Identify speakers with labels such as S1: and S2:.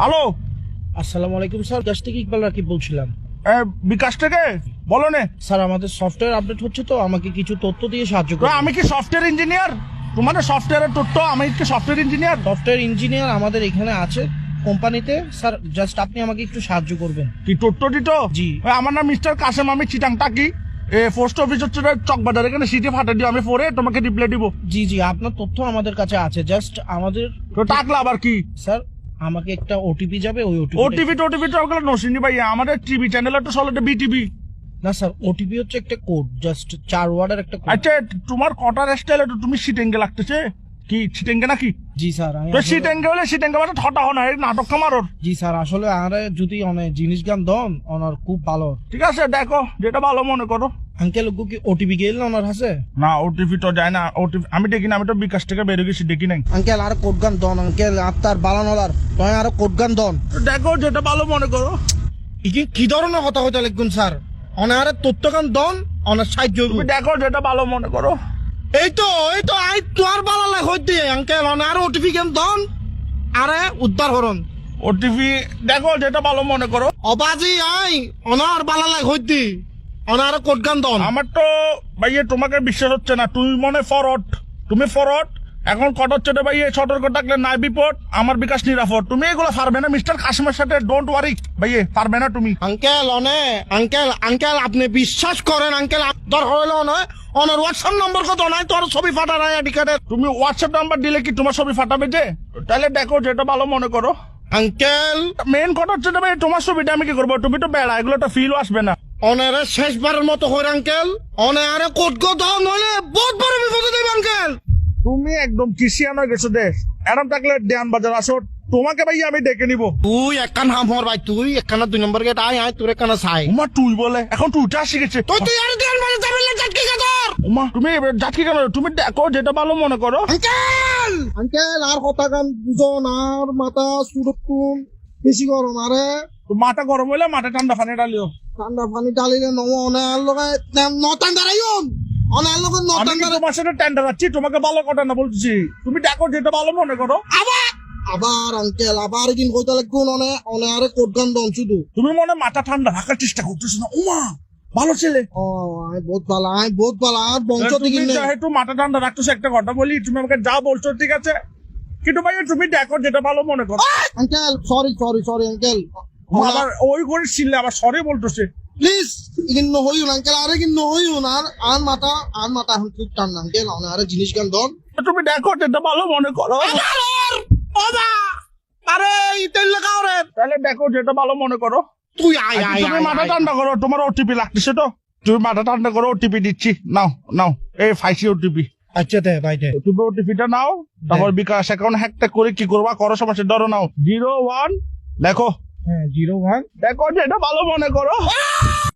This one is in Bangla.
S1: হ্যালো,
S2: আসসালামু আলাইকুম স্যার, কাছ থেকে ইকবাল রাকিব বলছিলাম।
S1: বিকাশ থেকে বলো নে।
S2: স্যার আমাদের সফটওয়্যার আপডেট হচ্ছে, তো আমাকে কিছু তথ্য দিয়ে সাহায্য করুন।
S1: আমি কি সফটওয়্যার ইঞ্জিনিয়ার? তোমাদের সফটওয়্যারের তথ্য, আমি কি সফটওয়্যার ইঞ্জিনিয়ার?
S2: সফটওয়্যার ইঞ্জিনিয়ার আমাদের এখানে আছে কোম্পানিতে। স্যার জাস্ট আপনি আমাকে একটু সাহায্য করবেন।
S1: কি তথ্য দিত?
S2: জি।
S1: আমার নাম মিস্টার কাসেম, আমি চিটাং টাকি। পোস্ট অফিস হচ্ছে চকবাজার, এখানে সিটি ফাটা দিও, আমি পরে তোমাকে রিপ্লাই দিব।
S2: জি জি, আপনার তথ্য আমাদের কাছে আছে, জাস্ট আমাদের
S1: তো টাকলা আবার কি?
S2: স্যার আমাকে একটা ওটিপি যাবে, ওই
S1: ওটিভি ওগুলো নসিনি ভাই, আমাদের টিভি চ্যানেল তো চলে বিটিভি।
S2: না স্যার, ওটিপি হচ্ছে একটা কোড, জাস্ট 4 ওয়ার্ডের একটা কোড।
S1: আচ্ছা, তোমার কটার স্টাইল তুমি সিটেঙ্গে লাগতেছে কি? সিটেঙ্গে নাকি?
S2: জি স্যার,
S1: তো সিটেঙ্গে হলে সিটেঙ্গে মানে ঠটা হো না, এই নাটক কামারোর।
S2: জি স্যার, আসলে আরে যদি অনেক জিনিস গান দন ওনার খুব ভালো।
S1: ঠিক আছে, দেখো যেটা ভালো মনে করো।
S2: আঙ্কেল কি ওটিপি গেল না ওনার হাসে?
S1: না, ওটিপি তো যায় না। ওটিপি আমি দেখি না, আমি তো বিকাশ থেকে বেরিয়ে গেছি, দেখি নাই।
S2: আঙ্কেল আর কোড গান দন, আঙ্কেল আপনার বালানলার তয় আর কোড গান দন।
S1: দেখো যেটা ভালো মনে করো।
S2: কি ধরনের কথা হইতে লিখুন স্যার? অনারে তথ্য গান দন, অনার সাহায্য
S1: তুমি দেখো যেটা ভালো মনে করো।
S2: এই তো আই তোর বালালে হইতে আঙ্কেল অনার ওটিপি গান দন, আরে উদ্ধার হরন।
S1: ওটিপি দেখো যেটা ভালো মনে করো।
S2: অবাজি আই অনার বালালে হইতে অনার কোড গান দন।
S1: আমার তো ভাইয়ে তোমাকে বিশ্বাস হচ্ছে না, তুমি মনে ফরওয়ার্ড, তুমি ফরওয়ার্ড। এখন কট হচ্ছে রে ভাইয়ে, সতর্ক থাকলে নাই বিপদ, আমার বিকাশ নিরাপদ। তুমি এগুলো পারবে না মিস্টার কাশিমের সাথে, ডোন্ট ওয়ারি ভাইয়ে, পারবে না তুমি।
S2: আঙ্কেল আঙ্কেল আপনি বিশ্বাস করেন আঙ্কেল, দরকার হইলো নয় অনার হোয়াটসঅ্যাপ নম্বর কত নাই তোর ছবি ফাটা নাই আইডি কার্ডের।
S1: তুমি হোয়াটসঅ্যাপ নাম্বার দিলে কি তোমার ছবি ফাটাবে যে? তাহলে দেখো যেটা ভালো মনে করো।
S2: আঙ্কেল
S1: মেন কথা হচ্ছে ভাই, তোমার ছবিটা আমি কি করবো? তুমি তো বেড়া, এগুলো তো ফিলও আসবে না।
S2: অনারে শেষবারের মতো হইর আঙ্কেল, অনারে কোড গো দাও নইলে বহুত বড় বিপদে দেব আঙ্কেল।
S1: তুমি একদম কিসিয়ান হয়ে গেছো দেশ। এরম থাকলে দেয়ান বাজার আসো, তোমাকে ভাই আমি ডেকে নিবো।
S2: তুই একখান হাম হর ভাই, তুই একখানা 2 নম্বর গেট আয় তোর একখানা চাই।
S1: উমা তুই বলে, এখন তুইটা শিখেছে।
S2: তুই আর দেন বাজে যাবেন না জাটকি গাদর।
S1: উমা তুমি যাচ্ছি কেন? তুমি দেখো যেটা ভালো মনে করো।
S2: আঙ্কেল আর কথা গান বুঝন, আর মাথা সুরতুন বেশি গরম, আরে
S1: তো মাথা গরম হইলে মাথা ঠান্ডা পানি ডালিও।
S2: ঠান্ডা পানি ডালিলে নম অনার লগে নটান দাঁড়াইন, অনার লগে
S1: আমি
S2: নটান
S1: কি
S2: দাঁড়াই।
S1: তোমার সাথে টেন্ডার আছি? তোমাকে ভালো কথা না বলছি, তুমি দেখো যেটা ভালো মনে করো।
S2: আবার আঙ্কেল আবার কিন কইতা লাগুন, অনারে কোড গান দন শুধু।
S1: তুমি মনে মাথা ঠান্ডা রাখার চেষ্টা করতেছো না? উমা ভালো ছেলে।
S2: ও আই বহুত ভালো আর বংশ
S1: তুমি
S2: দিগিন
S1: যেহেতু মাথা ঠান্ডা রাখতেছো, একটা কথা বলি, তুমি আমাকে যা বলছো ঠিক আছে, কিন্তু ভাই তুমি দেখো যেটা ভালো মনে করো।
S2: আঙ্কেল সরি আঙ্কেল,
S1: আবার ওই করে ছিলে আবার সরি বলতেছে।
S2: প্লিজ ইগিন নহইউন আঙ্কেল, আরে ইগিন নহইউন, আর মাথা এখন খুব টান আঙ্কেল, অনারে জিনিস গান দন।
S1: তুমি দেখো যেটা ভালো মনে করো।
S2: আরে ইতেল লাগাও রে।
S1: তাহলে দেখো যেটা ভালো মনে করো।
S2: তুই আয়
S1: তুমি মাথা ঠান্ডা করো, তোমার ওটিপি লাগতেছে তো, তুমি মাথা ঠান্ডা করো, ওটিপি দিচ্ছি, নাও এই ফাইসি ওটিপি।
S2: আচ্ছা দে ভাই দে।
S1: তুমি ওটিপিটা নাও, তারপর বিকাশ অ্যাকাউন্ট হ্যাকটা করে কি করবা করো, সমস্যা ধরো নাও 01 দেখো।
S2: হ্যাঁ 01
S1: দেখো যেটা ভালো মনে করো।